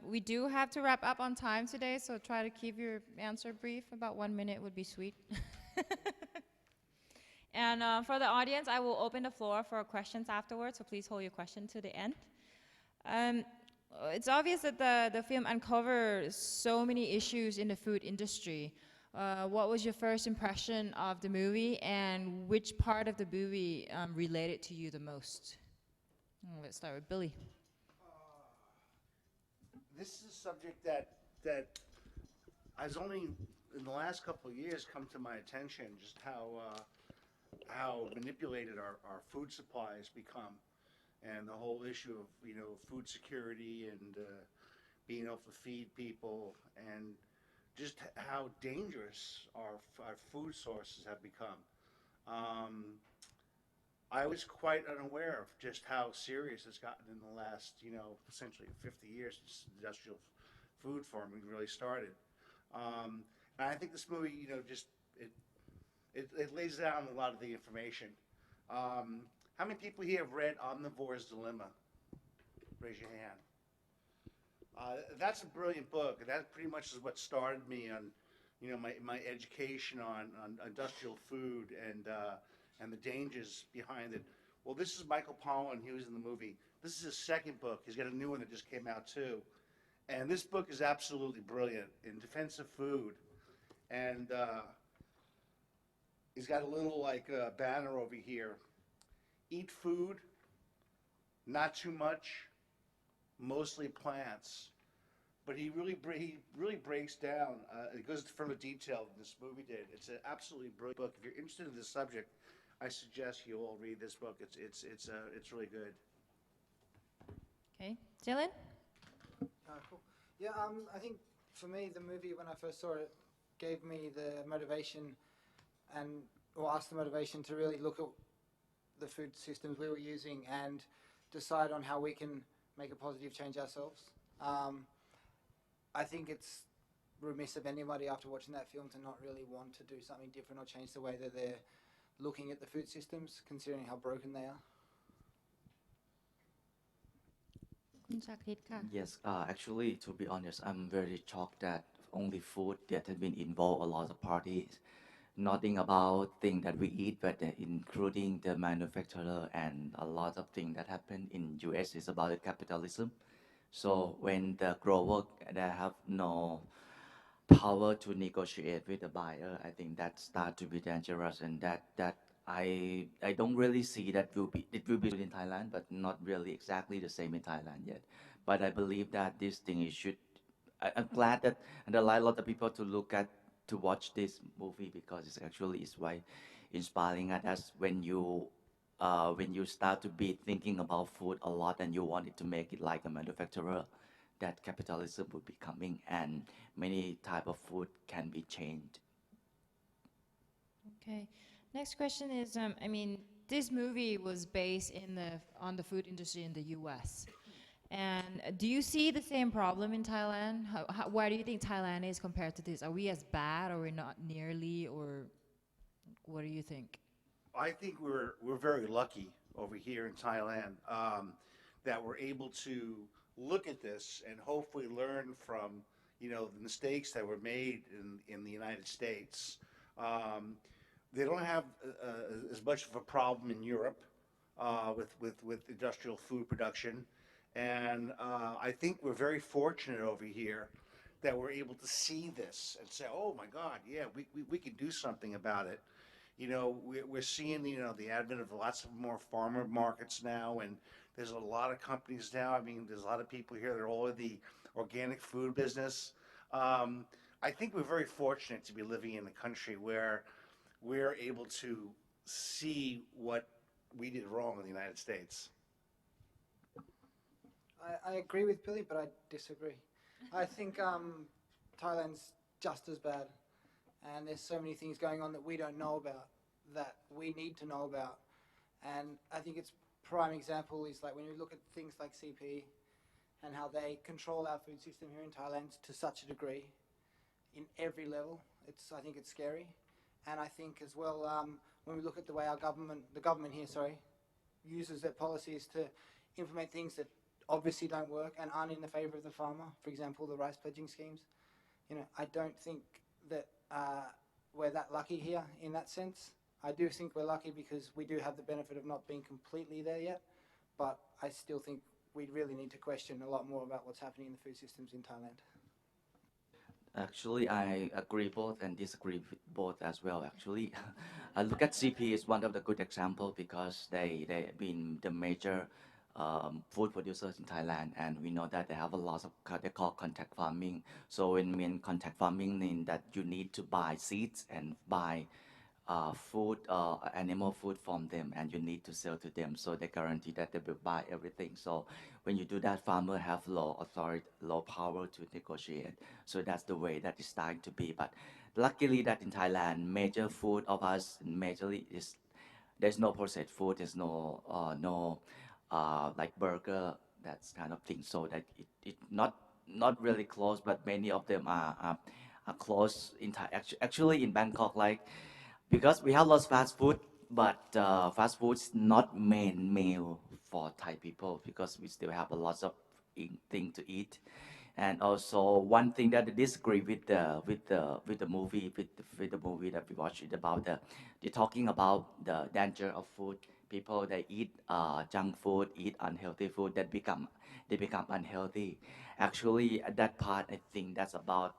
We do have to wrap up on time today, so try to keep your answer brief. About 1 minute would be sweet. And for the audience, I will open the floor for questions afterwards, so please hold your question to the end. Um, it's obvious that the film uncovers so many issues in the food industry. What was your first impression of the movie, and which part of the movie related to you the most? Let's start with Billy. This is a subject that has only in the last couple of years come to my attention. Just how manipulated our food supplies become, and the whole issue of food security and being able to feed people, and just how dangerous our food sources have become. Um, I was quite unaware of just how serious it's gotten in the last, essentially 50 years since industrial food farming really started. Um, and I think this movie, just it, it lays down a lot of the information. How many people here have read Omnivore's Dilemma? Raise your hand. That's a brilliant book. That pretty much is what started me on, my education on industrial food and the dangers behind it. Well, this is Michael Pollan. He was in the movie. This is his second book. He's got a new one that just came out too. And this book is absolutely brilliant in defense of food. And he's got a little banner over here. Eat food, not too much, mostly plants. But he really breaks down. It goes from a detail than this movie did. It's an absolutely brilliant book. If you're interested in this subject, I suggest you all read this book. It's really good. Okay, Dylan. Cool. Yeah, I think for me, the movie when I first saw it gave me the motivation or asked the motivation to really look at the food systems we were using and decide on how we can make a positive change ourselves. I think it's remiss of anybody after watching that film to not really want to do something different or change the way that they're looking at the food systems, considering how broken they are. Yes, actually, to be honest, I'm very shocked that only food that has been involved a lot of parties. Nothing about things that we eat, but including the manufacturer and a lot of things that happen in US is about the capitalism. So when the grower they have no power to negotiate with the buyer, I think that start to be dangerous, and that I don't really see that it will be in Thailand, but not really exactly the same in Thailand yet. But I believe that this thing is should. I'm glad that and allow a lot of people to look at to watch this movie because it's actually is why inspiring at us when you start to be thinking about food a lot and you wanted to make it like a manufacturer, that capitalism would be coming and many type of food can be changed. Okay. Next question is, this movie was based on the food industry in the U.S. And do you see the same problem in Thailand? Where do you think Thailand is compared to this? Are we as bad, or we're not nearly, or what do you think? I think we're very lucky over here in Thailand that we're able to look at this and hopefully learn from the mistakes that were made in the United States. They don't have as much of a problem in Europe with industrial food production, and I think we're very fortunate over here that we're able to see this and say, "Oh my God, yeah, we can do something about it." We're seeing the advent of lots of more farmer markets now, and there's a lot of companies now. I mean, there's a lot of people here that are all in the organic food business. I think we're very fortunate to be living in a country where we're able to see what we did wrong in the United States. I agree with Billy, but I disagree. I think Thailand's just as bad, and there's so many things going on that we don't know about that we need to know about. And I think its prime example is like when you look at things like CP and how they control our food system here in Thailand to such a degree in every level. I think it's scary. And I think as well, when we look at the way the government here, uses their policies to implement things that obviously don't work and aren't in the favor of the farmer. For example, the rice pledging schemes. I don't think that we're that lucky here in that sense. I do think we're lucky because we do have the benefit of not being completely there yet, but I still think we really need to question a lot more about what's happening in the food systems in Thailand. Actually, I agree both and disagree with both as well. Actually, I look at CP is one of the good example because they've been the major food producers in Thailand, and we know that they have a lot of they call contact farming. So when mean contact farming mean that you need to buy seeds and buy food, animal food from them, and you need to sell to them. So they guarantee that they will buy everything. So when you do that, farmer have low authority, low power to negotiate. So that's the way that it's starting to be. But luckily that in Thailand, major food of us majorly is there's no processed food. There's no like burger, that's kind of thing. So that it not really close, but many of them are close in Thai. Actually in Bangkok, like because we have lots of fast food, but fast food is not main meal for Thai people because we still have a lot of thing to eat. And also one thing that I disagree with the movie with the movie that we watched it about they're talking about the danger of food. People they eat junk food, eat unhealthy food that they become unhealthy. Actually, at that part, I think that's about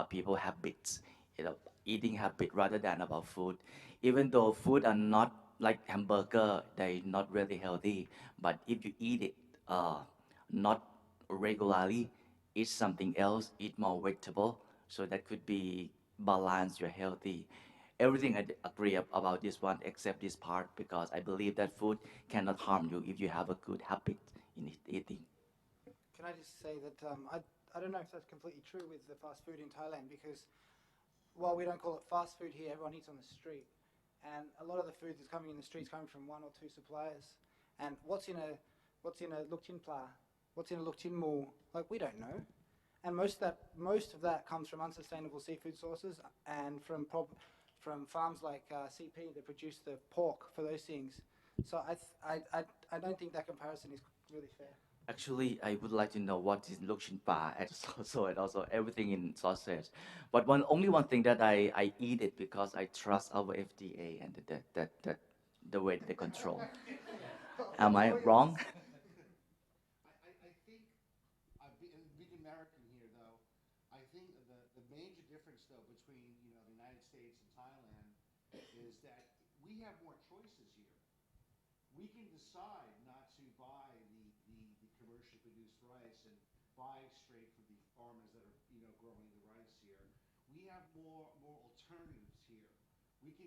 people habits, you know, eating habit rather than about food. Even though food are not like hamburger, they not really healthy. But if you eat it not regularly, eat something else, eat more vegetable, so that could be balance, you're healthy. Everything agree about this one except this part because I believe that food cannot harm you if you have a good habit in eating. Can I just say that I don't know if that's completely true with the fast food in Thailand because while we don't call it fast food here, everyone eats on the street. And a lot of the food that's coming in the streets coming from one or two suppliers. And what's in a lukchin pla? What's in a lukchin mu? Like we don't know. And most of that comes from unsustainable seafood sources and from farms like CP that produce the pork for those things. So I don't think that comparison is really fair. Actually, I would like to know what is Luxin Pa and also everything in sausage. But only one thing that I eat it because I trust our FDA and that the way they control. Am I wrong? I think, being American here though, I think the major difference though between, the United States and Thailand is that we have more choices here. We can decide not to buy the commercially produced rice and buy straight from the farmers that are, growing the rice here. We have more alternatives here. It's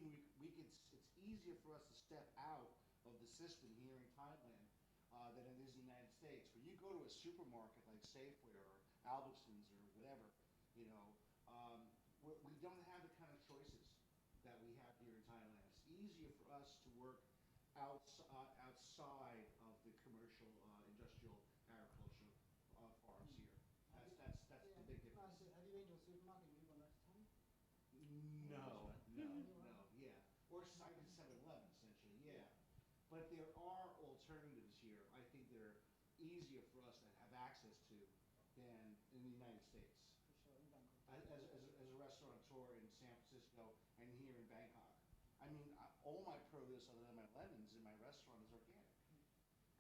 easier for us to step out of the system here in Thailand than it is in the United States. When you go to a supermarket like Safeway or Albertsons or whatever, you know, um, we don't have the kind of choices that we have here in Thailand. It's easier for us to work outside of the commercial, industrial, agricultural farms here. That's the big difference. Have you been to a supermarket and you've gone time? No, yeah. Or I can 7-Eleven essentially, yeah. But there are alternatives here. I think they're easier for us to have access to than in the United States. For sure, in Bangkok. As a restaurateur in San Francisco and here in Bangkok. I mean, all my produce other than my lemons in my restaurant is organic.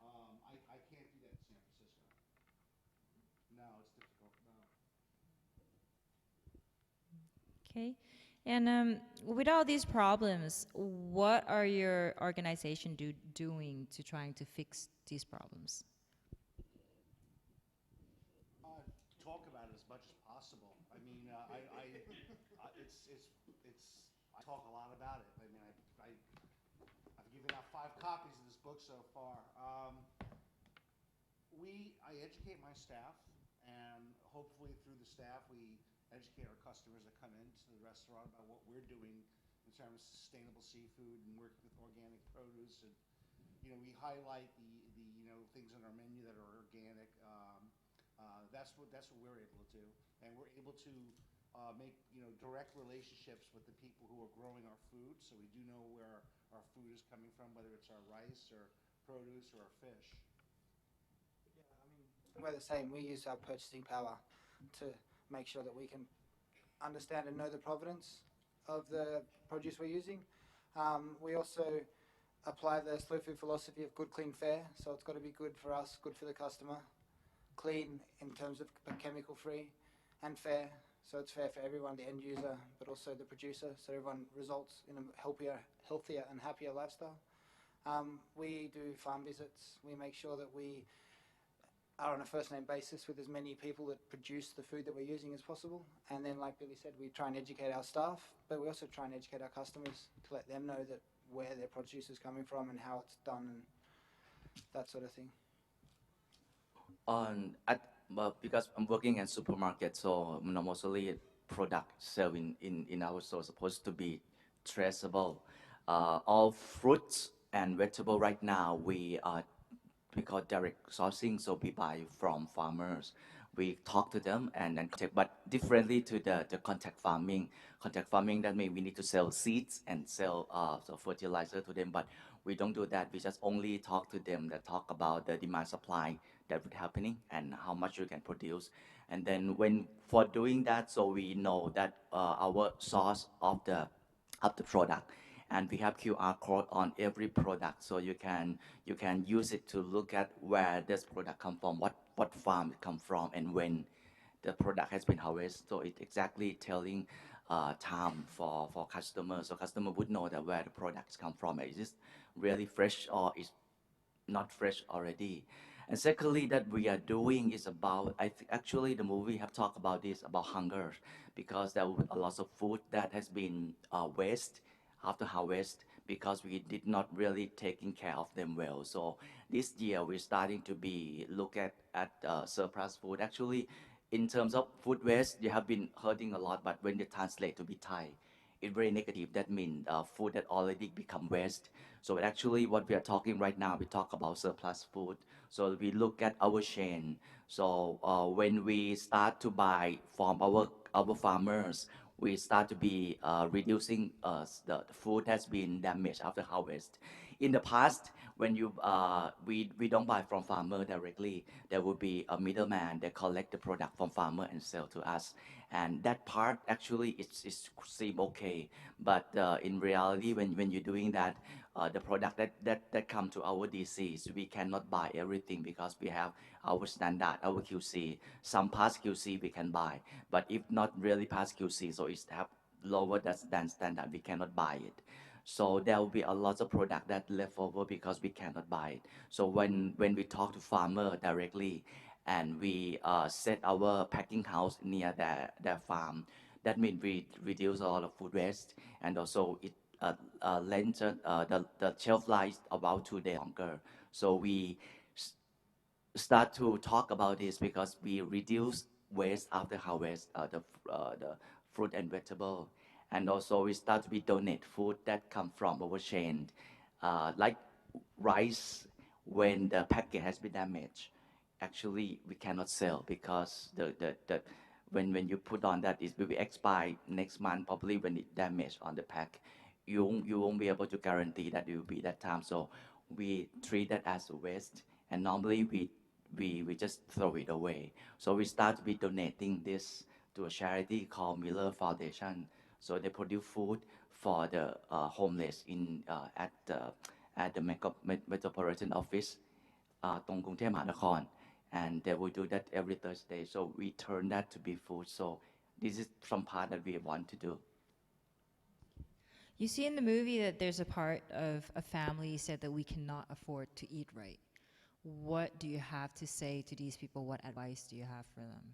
I can't do that in San Francisco. No, it's difficult. No. Okay. And with all these problems, what are your organization doing to trying to fix these problems? Talk about it as much as possible. I mean, I talk a lot about it. I mean, I've given out 5 copies of this book so far. I educate my staff, and hopefully through the staff, we educate our customers that come into the restaurant about what we're doing in terms of sustainable seafood and working with organic produce. And we highlight the things on our menu that are organic. That's what we're able to do, and we're able to make direct relationships with the people who are growing our food, so we do know where our food is coming from, whether it's our rice or produce or our fish. Yeah, I mean, we're the same. We use our purchasing power to make sure that we can understand and know the provenance of the produce we're using. We also apply the slow food philosophy of good, clean, fair. So it's got to be good for us, good for the customer, clean in terms of chemical free, and fair. So it's fair for everyone, the end user, but also the producer. So everyone results in a healthier and happier lifestyle. We do farm visits. We make sure that we are on a first name basis with as many people that produce the food that we're using as possible. And then, like Billy said, we try and educate our staff, but we also try and educate our customers to let them know that where their produce is coming from and how it's done and that sort of thing. On at because I'm working in supermarket, so mostly product serving in our store supposed to be traceable. All fruits and vegetable right now we call direct sourcing, so we buy from farmers. We talk to them and then contact, but differently to the contact farming. Contact farming, that means we need to sell seeds and sell so fertilizer to them, but we don't do that. We just only talk to them, that talk about the demand supply that would happening and how much you can produce. And then when for doing that, so we know that our source of the product, and we have QR code on every product, so you can use it to look at where this product come from, what farm it come from, and when the product has been harvested. So it exactly telling time for customers, so customer would know that where the products come from. Is this really fresh or is not fresh already? And secondly, that we are doing is about, actually the movie have talked about this, about hunger, because there were a lot of food that has been waste after harvest because we did not really taking care of them well. So this year we're starting to be look at surplus food. Actually, in terms of food waste, you have been hurting a lot, but when they translate to be Thai, it's very negative. That means food that already become waste. So actually what we are talking right now, we talk about surplus food. So we look at our chain. So when we start to buy from our farmers, we start to be reducing the food has been damaged after harvest. In the past, when we don't buy from farmer directly, there will be a middleman that collect the product from farmer and sell to us, and that part actually is seem okay, but in reality, when you're doing that, the product that come to our DCs, we cannot buy everything because we have our standard, our QC. Some past QC we can buy, but if not really past QC, so it's have lower than standard, we cannot buy it. So there will be a lot of product that left over because we cannot buy it. So when we talk to farmer directly, and we set our packing house near their farm, that means we reduce a lot of food waste, and also it lengthen the shelf life about 2 days longer. So we start to talk about this because we reduce waste after harvest, the fruit and vegetable, and also we start to be donate food that come from our chain, like rice. When the packet has been damaged, actually we cannot sell because when you put on that, it will be expired next month probably. When it damaged on the pack, you won't be able to guarantee that it will be that time. So we treat that as a waste, and normally we just throw it away. So we start to be donating this to a charity called Miller Foundation. So they produce food for the homeless in at the Metropolitan Office ตรงกรุงเทพมหานคร and they will do that every Thursday. So we turn that to be food. So this is some part that we want to do. You see in the movie that there's a part of a family said that we cannot afford to eat right. What do you have to say to these people? What advice do you have for them?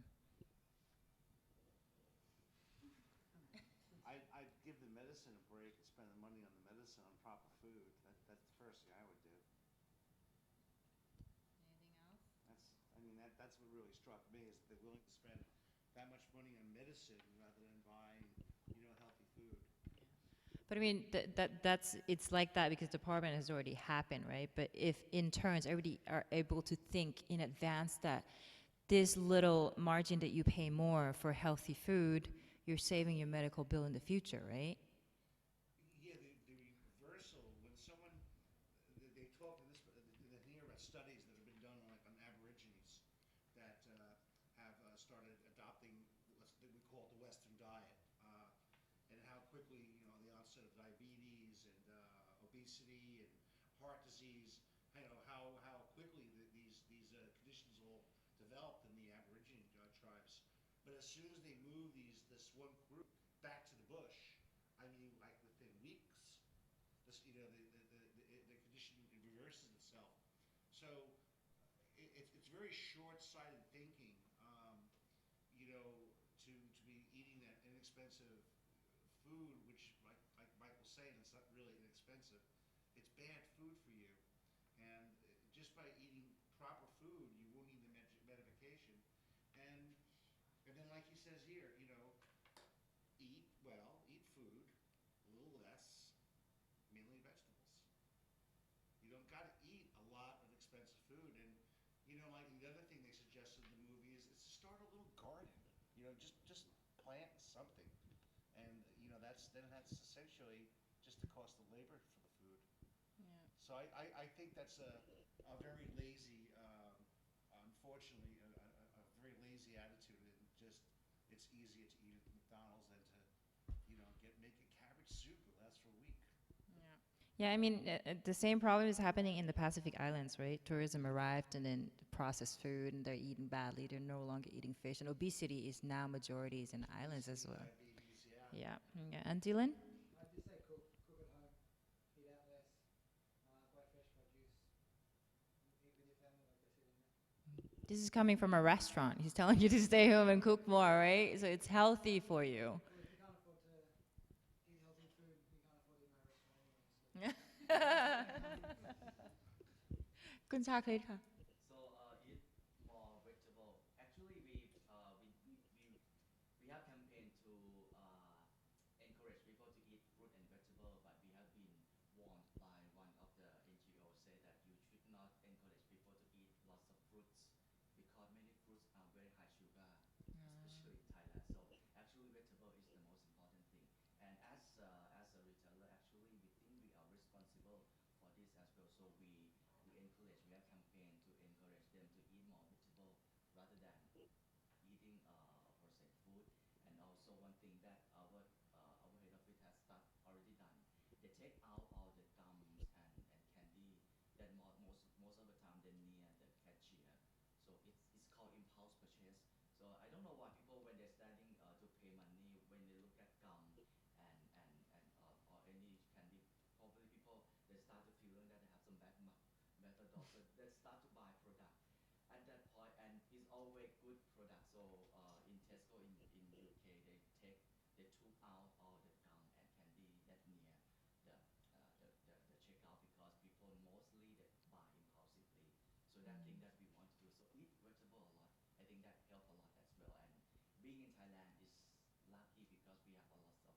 I'd give the medicine a break and spend the money on the medicine on proper food. That's the first thing I would do. That's what really struck me, is they're willing to spend that much money on medicine rather than buying, healthy food. But I mean, that's it's like that because department has already happened, right? But if in turns everybody are able to think in advance that this little margin that you pay more for healthy food, you're saving your medical bill in the future, right? Yeah, the reversal, when someone, they talk in this, they hear about studies that have been done on Aborigines, that quickly, the onset of diabetes and obesity and heart disease, how quickly these conditions all developed in the Aborigine tribes. But as soon as they move this one group back to the bush, I mean, like within weeks, the condition reverses itself. So it's very short-sighted thinking, to be eating that inexpensive food, which, like Mike was saying, it's not really inexpensive. It's bad food for you, and just by eating proper food, you won't need the medication. And then, like he says here, eat well, eat food, a little less, mainly vegetables. You don't got to eat a lot of expensive food. And like the other thing they suggested in the movie is to start a little garden. Just plant something, and that's essentially just the cost of labor for the food. Yeah. So I think that's a very lazy, unfortunately, a very lazy attitude, and just it's easier to eat at McDonald's than to make a cabbage soup that lasts for a week. Yeah, I mean, the same problem is happening in the Pacific Islands, right? Tourism arrived and then processed food, and they're eating badly. They're no longer eating fish, and obesity is now majorities in islands as well. Diabetes, yeah. Yeah. And Dylan? I'd just say cook at home, eat out less, buy fresh produce, eat with your family, like I said in there. This is coming from a restaurant. He's telling you to stay home and cook more, right? So it's healthy for you. Well, if you can't afford to eat healthy food, you can't afford to eat in a restaurant anyway. So. คุณชาคริตค่ะ So eat more vegetable. Actually, we have campaign to encourage people to eat fruit and vegetable, but we have been warned by one of the NGO say that you should not encourage people to eat lots of fruits because many fruits are very high sugar, especially in Thailand. So actually, vegetable is the most important thing. And as a retailer, actually, we think we are responsible for this as well. So we encourage. We have campaign to encourage them to eat more vegetable rather than eating processed food. And also one thing that our head office has already done, they take out all the gums and candy that most of the time they're near the cashier. So it's called impulse purchase. So I don't know why people when they're starting to pay money when they look at gum or any candy, probably people they start to feeling that they have some bad odor, so they start to buy product at that point, and it's always good product. So in Tesco in UK, they took out all the gum and candy that near the checkout because people mostly they buy impulsively. So that thing that we want to do. So eat vegetable a lot. I think that help a lot as well. And being in Thailand is lucky because we have a lot of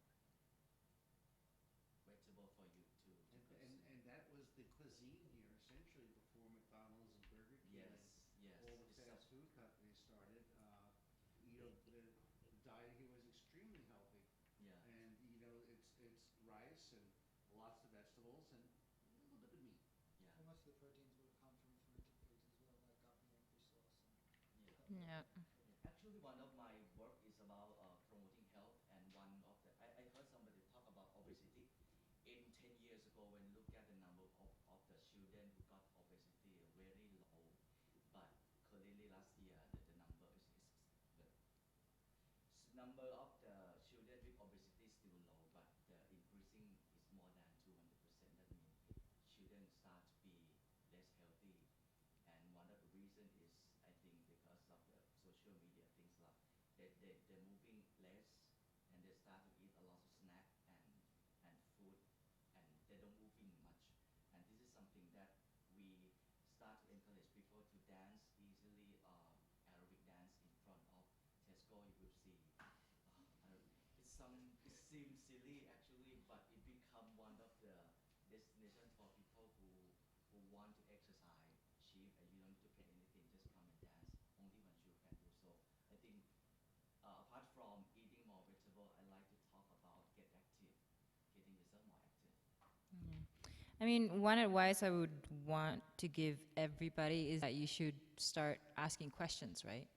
vegetable for you to consume. And that was the cuisine here essentially before McDonald's and Burger King Yes, and yes. all the It's fast food companies started. The diet here was extremely healthy, yeah. and it's rice and lots of vegetables and a little bit of meat. Yeah. Well, most of the proteins would have come from fermented foods as well, like guppy and fish sauce. Yeah. Yeah. Actually, one of my work is about promoting health, and one of the I heard somebody talk about obesity. In 10 years ago, when you look at the number of the children who got obesity, very low. But currently, last year, the number the number of the children with obesity is still low, but the increasing is more than 200%. That means children start to be less healthy. And one of the reasons is, I think, because of the social media, things like they're moving less and they start to eat a lot of snack and food and they don't moving much. And this is something that we start to encourage people to dance easily, aerobic dance in front of Tesco. You will see. It seems silly actually, but it become one of the destination for people who want to exercise cheap and you don't need to pay anything, just come and dance. Only one shoe can do so. I think apart from eating more vegetable, I like to talk about get active, getting yourself more active. I mean, one advice I would want to give everybody is that you should start asking questions, right?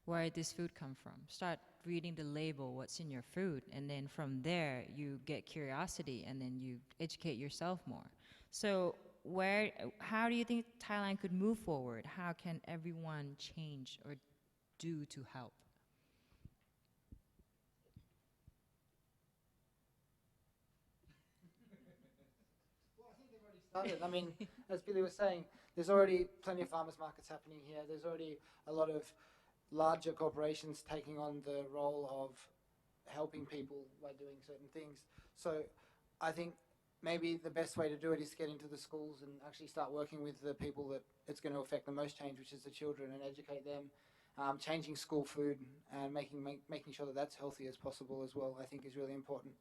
where did this food come from? Start reading the label, what's in your food, and then from there you get curiosity, and then you educate yourself more. So how do you think Thailand could move forward? How can everyone change or do to help? Started. I mean, as Billy was saying, there's already plenty of farmers markets happening here. There's already a lot of larger corporations taking on the role of helping people by doing certain things. So I think maybe the best way to do it is get into the schools and actually start working with the people that it's going to affect the most change, which is the children, and educate them. Changing school food and making sure that that's healthy as possible as well, I think is really important.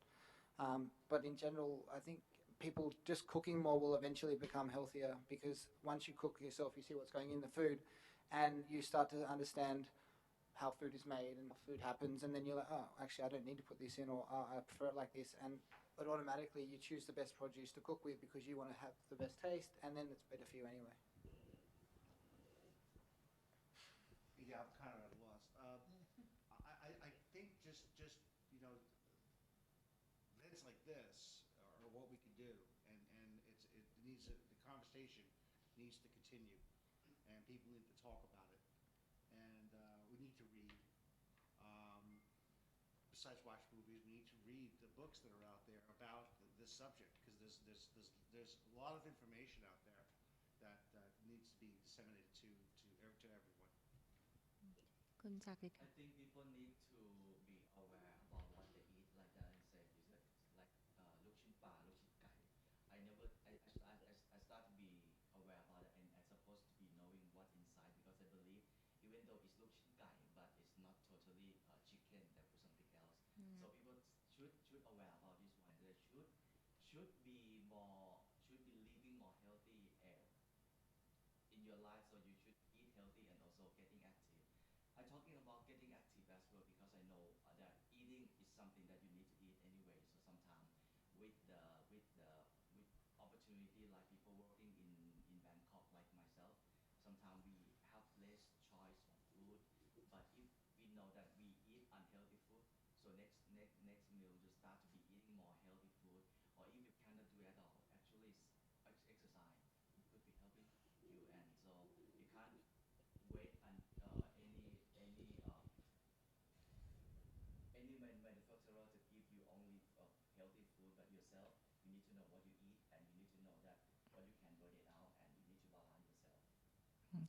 But in general, I think people just cooking more will eventually become healthier, because once you cook yourself, you see what's going in the food, and you start to understand how food is made and food happens, and then you're like, oh, actually, I don't need to put this in, or oh, I prefer it like this, but automatically you choose the best produce to cook with because you want to have the best taste, and then it's better for you anyway. Yeah, I'm kind of at a loss. I think just you know events like this are what we can do, and it needs the conversation needs to continue, and people need to talk about it, and we need to read. Um, Besides watch movies, we need to read the books that are out there about this subject, because there's a lot of information out there that needs to be disseminated to everyone. คุณจักริด I think people need to be aware about what they eat. Like Darren said, you said like look chin pa, look chin gai. I never, I start to be aware about it, and as opposed to be knowing what's inside, because I believe even though it's look chin gai, but it's not totally chicken. They put something else. So people should aware about this one. They should be more should be living more healthy air in your life. So you should eat healthy and also getting active. I'm talking about getting active as well, because I know that eating is something that you need to eat anyway. So sometimes with the with the with opportunity, like people working in Bangkok like myself, sometimes we have less choice of food. But if we know that we eat unhealthy food, so next meal you start to be eating more healthy food. Or if you cannot do at all, actually exercise, it could be helping you. And so you can't wait and any manufacturer to give you only healthy food, but yourself, you need to know what you eat, and you need to know that what you can burn it out, and you need to balance yourself.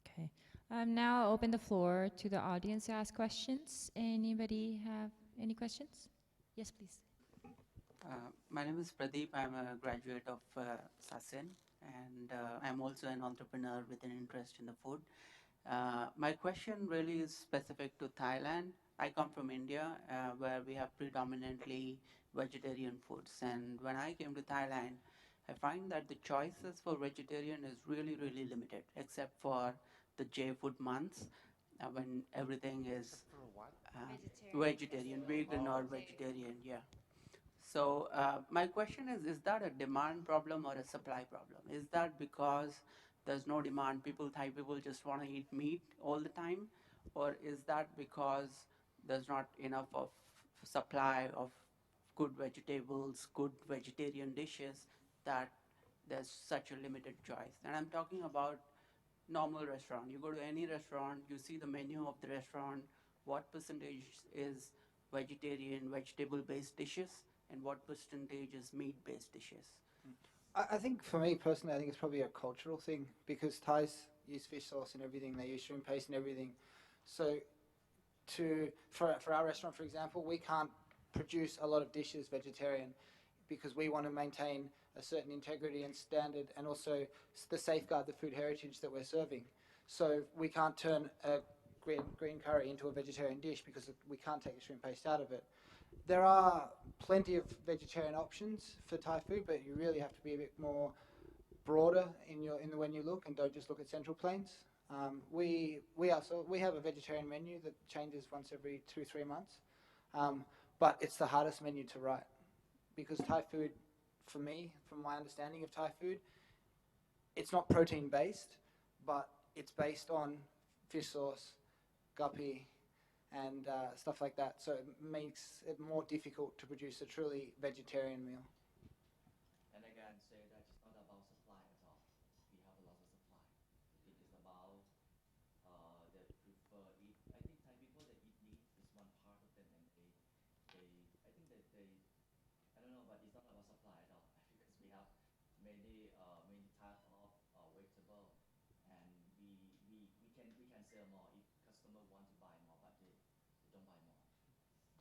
Okay. Now I'll open the floor to the audience to ask questions. Anybody have any questions? Yes, please. My name is Pradeep. I'm a graduate of Sasin, and I'm also an entrepreneur with an interest in the food. My question really is specific to Thailand. I come from India, where we have predominantly vegetarian foods. And when I came to Thailand, I find that the choices for vegetarian is really, really limited, except for the J food months, when everything is For what? vegetarian, vegan or vegetarian, yeah. So my question is that a demand problem or a supply problem? Is that because there's no demand, Thai people just want to eat meat all the time? Or is that because there's not enough of supply of good vegetables, good vegetarian dishes, that there's such a limited choice? And I'm talking about normal restaurant. You go to any restaurant, you see the menu of the restaurant, what percentage is vegetarian, vegetable-based dishes, and what percentage is meat-based dishes. I think for me personally, I think it's probably a cultural thing, because Thais use fish sauce and everything. They use shrimp paste and everything. So for our restaurant, for example, we can't produce a lot of dishes vegetarian, because we want to maintain a certain integrity and standard, and also the safeguard the food heritage that we're serving. So we can't turn a green curry into a vegetarian dish, because we can't take the shrimp paste out of it. There are plenty of vegetarian options for Thai food, but you really have to be a bit more broader when you look, and don't just look at Central Plains. We have a vegetarian menu that changes once every 2-3 months, but it's the hardest menu to write, because Thai food, for me, from my understanding of Thai food, it's not protein based, but it's based on fish sauce, guppy, and stuff like that. So it makes it more difficult to produce a truly vegetarian meal. And again, say that it's not about supply at all. We have a lot of supply. It is about they prefer eat. I think Thai people that eat meat is one part of them, and I think that they, I don't know, but it's not about supply at all because we have many type of vegetable, and we can sell more if customer want to buy more, but they don't buy more.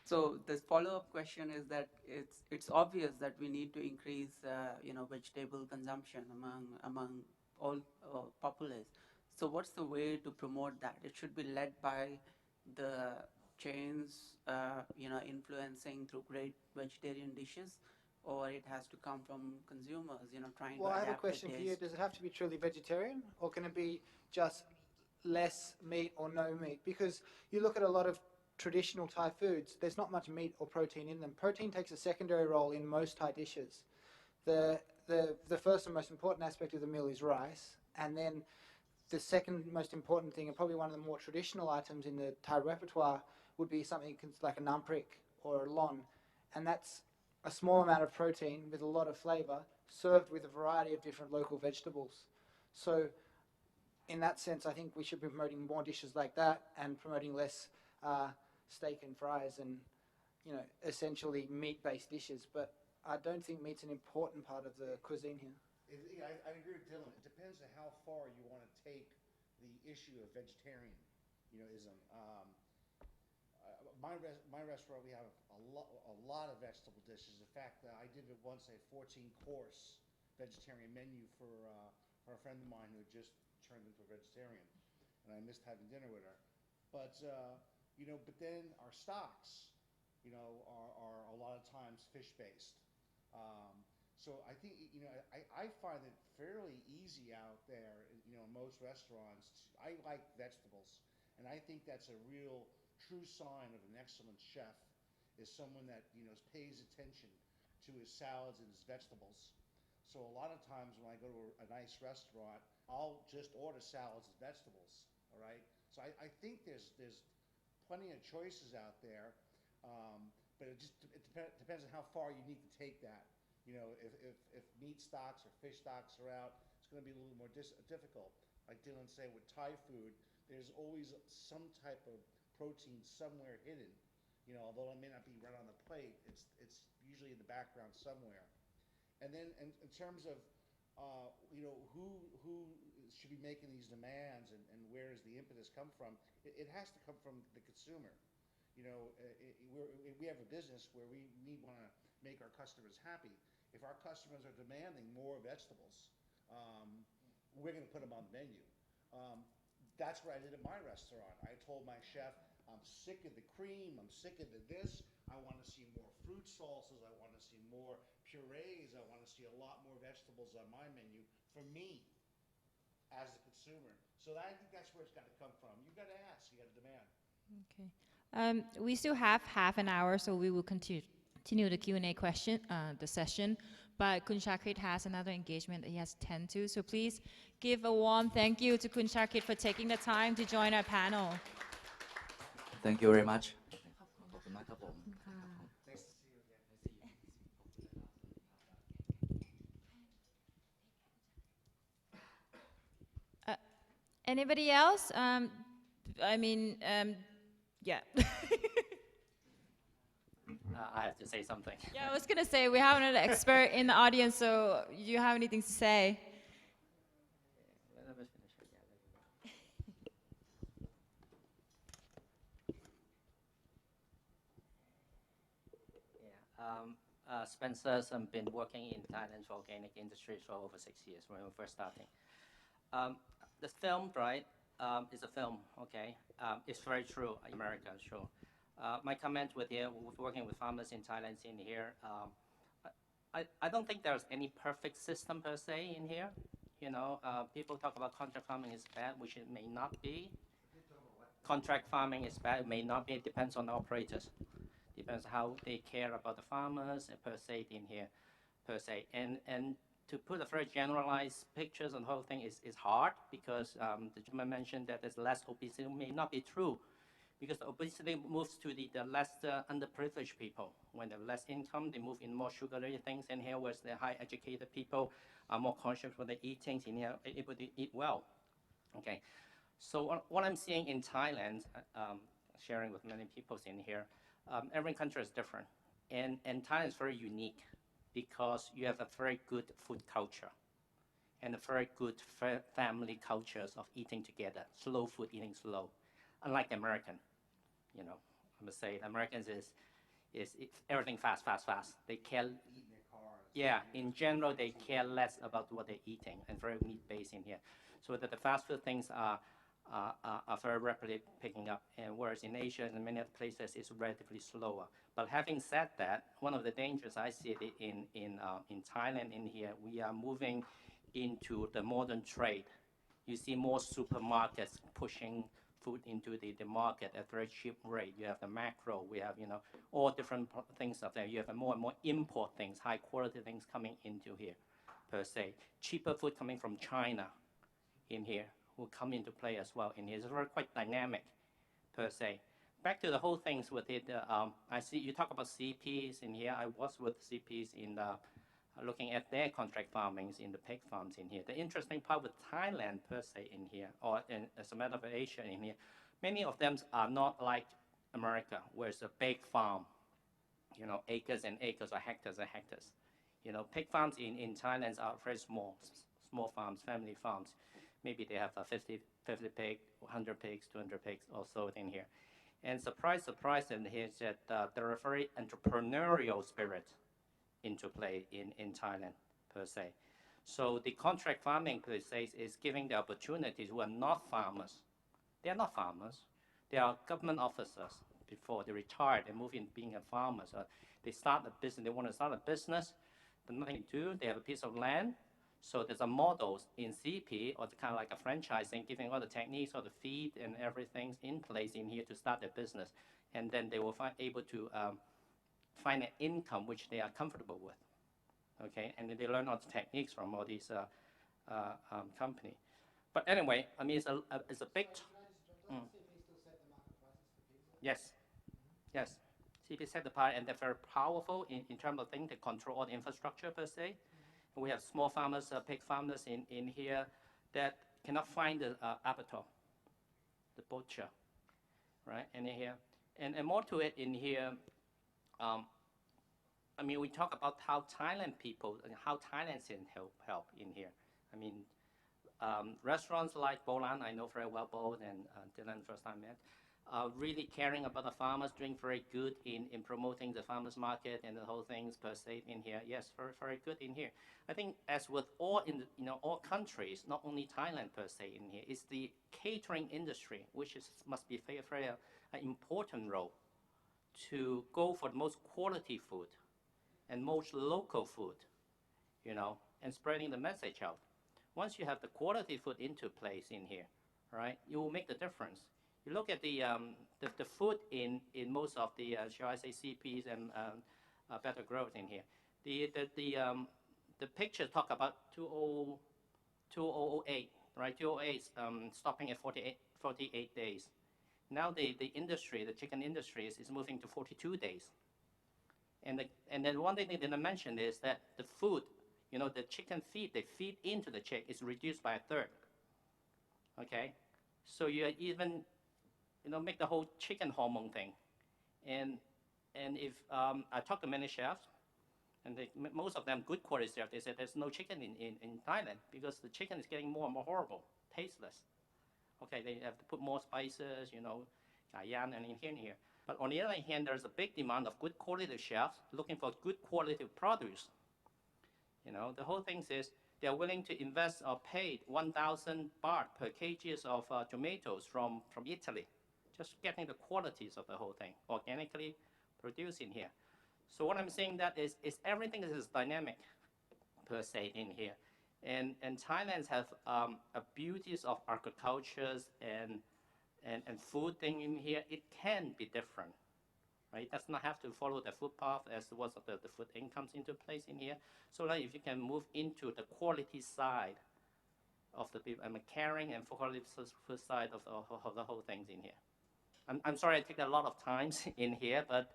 So this follow-up question is that it's obvious that we need to increase vegetable consumption among all populace. So what's the way to promote that? It should be led by the chains, influencing through great vegetarian dishes, or it has to come from consumers, trying Well, to I have a adapt the question for you. taste. Does it have to be truly vegetarian, or can it be just less meat or no meat? Because you look at a lot of traditional Thai foods, there's not much meat or protein in them. Protein takes a secondary role in most Thai dishes. The first and most important aspect of the meal is rice, and then the second most important thing, and probably one of the more traditional items in the Thai repertoire, would be something like a namprik or a lon, and that's a small amount of protein with a lot of flavour, served with a variety of different local vegetables. So, in that sense, I think we should be promoting more dishes like that and promoting less steak and fries and essentially meat-based dishes. But I don't think meat's an important part of the cuisine here. Yeah, I agree with Dylan. It depends on how far you want to take the issue of vegetarian, ism. My restaurant, we have a lot of vegetable dishes. In fact, I did it once, a 14-course vegetarian menu for a friend of mine who had just turned into a vegetarian, and I missed having dinner with her. But but then our stocks, are a lot of times fish based. So I think I find it fairly easy out there. In most restaurants, I like vegetables, and I think that's a real true sign of an excellent chef is someone that pays attention to his salads and his vegetables. So a lot of times when I go to a nice restaurant, I'll just order salads and vegetables. All right. So I think there's plenty of choices out there, but depends on how far you need to take that. If meat stocks or fish stocks are out, it's going to be a little more difficult. Like Dylan said, with Thai food, there's always some type of protein somewhere hidden. Although it may not be right on the plate, it's usually in the background somewhere. And then in terms of who should be making these demands and where does the impetus come from, it has to come from the consumer. We have a business where we want to make our customers happy. If our customers are demanding more vegetables, we're going to put them on the menu. That's what I did at my restaurant. I told my chef, I'm sick of the cream, I'm sick of this. I want to see more fruit salsas, I want to see more purees, I want to see a lot more vegetables on my menu for me as a consumer. So I think that's where it's got to come from. You've got to ask, you got to demand. Okay. We still have half an hour, so we will continue the Q&A the session. But Kun Shakrit has another engagement that he has to tend to. So please give a warm thank you to Kun Shakrit for taking the time to join our panel. Thank you very much. Nice to see you again. Anybody else? Yeah. I have to say something. Yeah, I was gonna say we have another expert in the audience, so do you have anything to say? Let me finish it. Spencer's been working in Thailand for organic industry for over 6 years when we were first starting. The film, right, is a film, okay? It's very true, America, sure. My comment with working with farmers in Thailand in here, I don't think there's any perfect system per se in here. People talk about contract farming is bad, which it may not be. Contract farming is bad, it may not be. It depends on the operators. Depends how they care about the farmers per se in here, per se. And to put a very generalized pictures on the whole thing is hard because the gentleman mentioned that there's less obesity. It may not be true because obesity moves to the less underprivileged people. When they have less income, they move in more sugary things in here, whereas the high educated people are more conscious when they eat things in here, able to eat well. Okay, so what I'm seeing in Thailand, sharing with many people in here, every country is different. And Thailand is very unique because you have a very good food culture and a very good family cultures of eating together, slow food, eating slow, unlike the American. You know, I must say, Americans is everything fast, fast, fast. They care. Yeah, in general, they care less about what they're eating and very meat-based in here. So that the fast food things are very rapidly picking up. And whereas in Asia and many other places, it's relatively slower. But having said that, one of the dangers I see it in Thailand in here, we are moving into the modern trade. You see more supermarkets pushing food into the market at very cheap rate. You have the macro, we have, all different things up there. You have more and more import things, high quality things coming into here, per se. Cheaper food coming from China in here will come into play as well in here. It's very quite dynamic, per se. Back to the whole things with it, I see you talk about CPs in here. I was with CPs in looking at their contract farmings in the pig farms in here. The interesting part with Thailand per se in here, or as a matter of Asia in here, many of them are not like America, where it's a big farm, acres and acres or hectares and hectares. Pig farms in Thailand are very small farms, family farms. Maybe they have 50 pigs, 100 pigs, 200 pigs or so in here. And surprise in here is that there are very entrepreneurial spirit into play in Thailand, per se. So the contract farming, per se, is giving the opportunities who are not farmers. They are not farmers. They are government officers. Before they retire, they move in being a farmer. So they start a business. They want to start a business, but nothing to do. They have a piece of land. So there's a model in CP, or kind of like a franchising, giving all the techniques, all the feed and everything in place in here to start their business. And then they will able to find an income which they are comfortable with, okay? And then they learn all the techniques from all these company. But anyway, I mean, it's a big. Yes, yes. CP set apart, and they're very powerful in terms of things. They control all the infrastructure per se. And we have small farmers, pig farmers in here that cannot find the abattoir, the butcher, right? And in here, and more to it in here. I mean, we talk about how Thailand people and how Thailand's can help in here. I mean, restaurants like Bolan, I know very well Bolan and Dylan first time met, really caring about the farmers, doing very good in promoting the farmers market and the whole things per se in here. Yes, very, very good in here. I think as with all all countries, not only Thailand per se in here, it's the catering industry, which must be very, very important role to go for the most quality food and most local food, and spreading the message out. Once you have the quality food into place in here, right, you will make the difference. You look at the food in most of the, shall I say, CPs and better growth in here. The picture talk about 2008, right? 2008 stopping at 48 days. Now the industry, the chicken industry is moving to 42 days. And then one thing they didn't mention is that the food, the chicken feed, they feed into the chick is reduced by a third. Okay? So you even, make the whole chicken hormone thing. And if I talk to many chefs, and most of them good quality chefs, they said there's no chicken in Thailand because the chicken is getting more and more horrible, tasteless. Okay, they have to put more spices, cayenne and in here. But on the other hand, there's a big demand of good quality chefs looking for good quality produce. The whole thing is they're willing to invest or pay 1,000 baht per kg of tomatoes from Italy, just getting the qualities of the whole thing, organically produced in here. So what I'm saying that is everything is dynamic per se in here. And Thailand have a beauties of agricultures and food thing in here. It can be different, right? It does not have to follow the food path as was the food incomes into place in here. So that if you can move into the quality side of the people, and the caring and quality food side of the whole things in here. I'm sorry I take a lot of times in here, but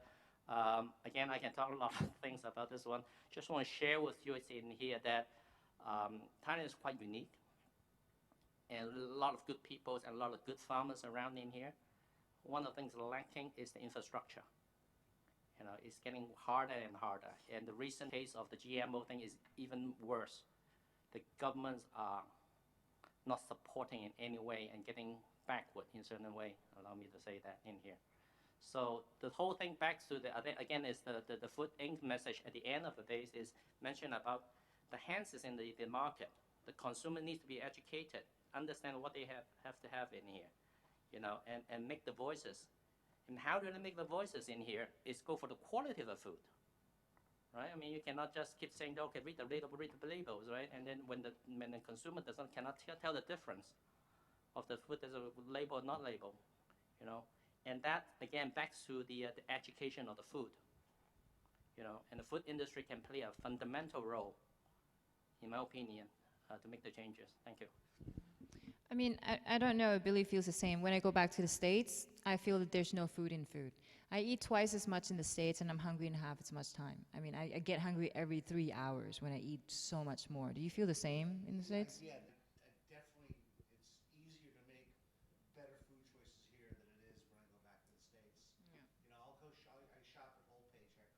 again, I can talk a lot of things about this one. Just want to share with you in here that Thailand is quite unique, and a lot of good people and a lot of good farmers around in here. One of the things lacking is the infrastructure. It's getting harder and harder. And the recent case of the GMO thing is even worse. The governments are not supporting in any way and getting backward in a certain way. Allow me to say that in here. So the whole thing back to again is the Food Inc. message at the end of the day is mentioned about the hands is in the market. The consumer needs to be educated, understand what they have to have in here, and make the voices. And how do they make the voices in here? Is go for the quality of the food, right? I mean, you cannot just keep saying, okay, read the labels, right? And then when the consumer cannot tell the difference of the food that's a label or not label, And that, again, back to the education of the food, And the food industry can play a fundamental role, in my opinion, to make the changes. Thank you. I mean, I don't know if Billy feels the same. When I go back to the States, I feel that there's no food in food. I eat twice as much in the States, and I'm hungry in half as much time. I mean, I get hungry every 3 hours when I eat so much more. Do you feel the same in the States? Yeah, definitely, it's easier to make better food choices here than it is when I go back to the States. Yeah. I shop at Whole Paycheck,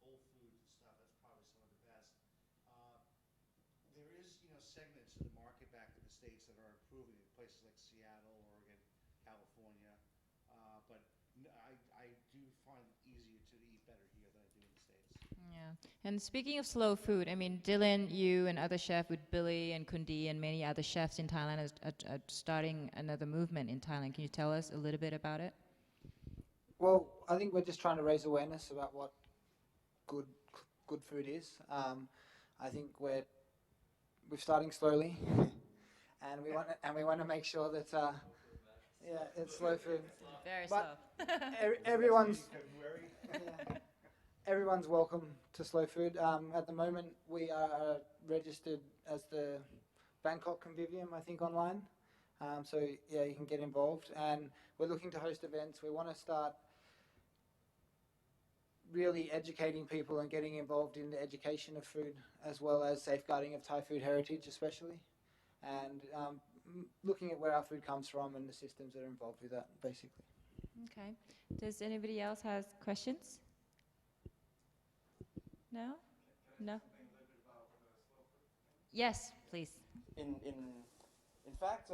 Whole Foods and stuff. That's probably some of the best. There is, segments of the market back in the States that are improving in places like Seattle, Oregon, California. But I do find it easier to eat better here than I do in the States. Yeah. And speaking of slow food, I mean, Dylan, you and other chefs with Billy and Kundi and many other chefs in Thailand are starting another movement in Thailand. Can you tell us a little bit about it? Well, I think we're just trying to raise awareness about what good food is. I think we're starting slowly, and we want to make sure that it's slow food. Very But slow. everyone's everyone's welcome to slow food. At the moment, we are registered as the Bangkok Convivium, I think, online. So yeah, you can get involved, and we're looking to host events. We want to start really educating people and getting involved in the education of food, as well as safeguarding of Thai food heritage, especially, and looking at where our food comes from and the systems that are involved with that, basically. Okay. Does anybody else have questions? No? No? Yes, please. In fact,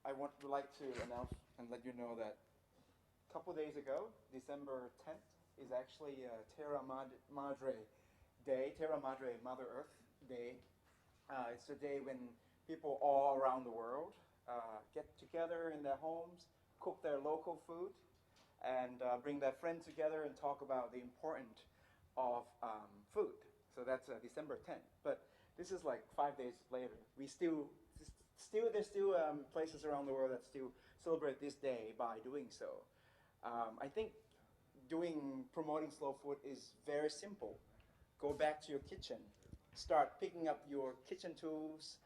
I would like to announce and let you know that a couple days ago, December 10th, is actually Terra Madre Day, Terra Madre, Mother Earth Day. It's a day when people all around the world get together in their homes, cook their local food, and bring their friends together and talk about the importance of food. So that's December 10th. But this is like 5 days later. There's still places around the world that still celebrate this day by doing so. I think promoting slow food is very simple. Go back to your kitchen, start picking up your kitchen tools,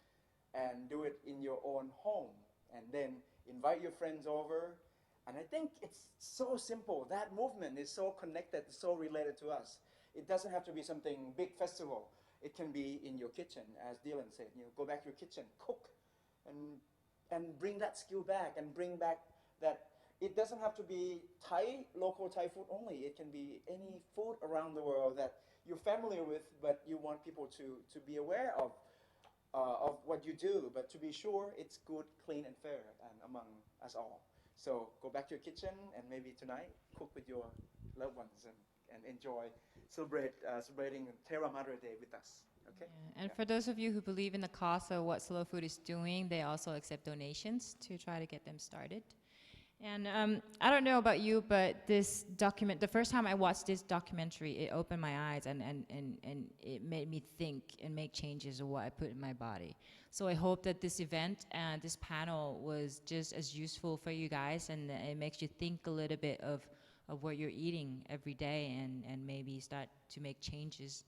and do it in your own home, and then invite your friends over. And I think it's so simple. That movement is so connected, so related to us. It doesn't have to be something big festival. It can be in your kitchen, as Dylan said. Go back to your kitchen, cook, and bring that skill back, and bring back that. It doesn't have to be local Thai food only. It can be any food around the world that you're familiar with, but you want people to be aware of what you do. But to be sure, it's good, clean, and fair, and among us all. So go back to your kitchen, and maybe tonight cook with your loved ones and enjoy celebrating Terra Madre Day with us. Okay. Yeah. And for those of you who believe in the cause of what Slow Food is doing, they also accept donations to try to get them started. And I don't know about you, but the first time I watched this documentary, it opened my eyes and it made me think and make changes of what I put in my body. So I hope that this event and this panel was just as useful for you guys, and it makes you think a little bit of what you're eating every day, and maybe start to make changes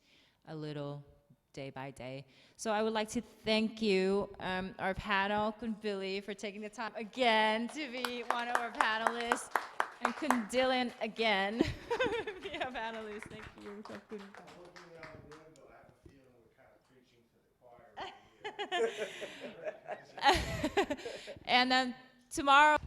a little day by day. So I would like to thank you, our panel, Kun Billy, for taking the time again to be one of our panelists. Kun Dylan again. We have analysts. Thank you. Khop kunค่ะ Looking out the window, I have a feeling we're kind of preaching to the choir right here. And then tomorrow.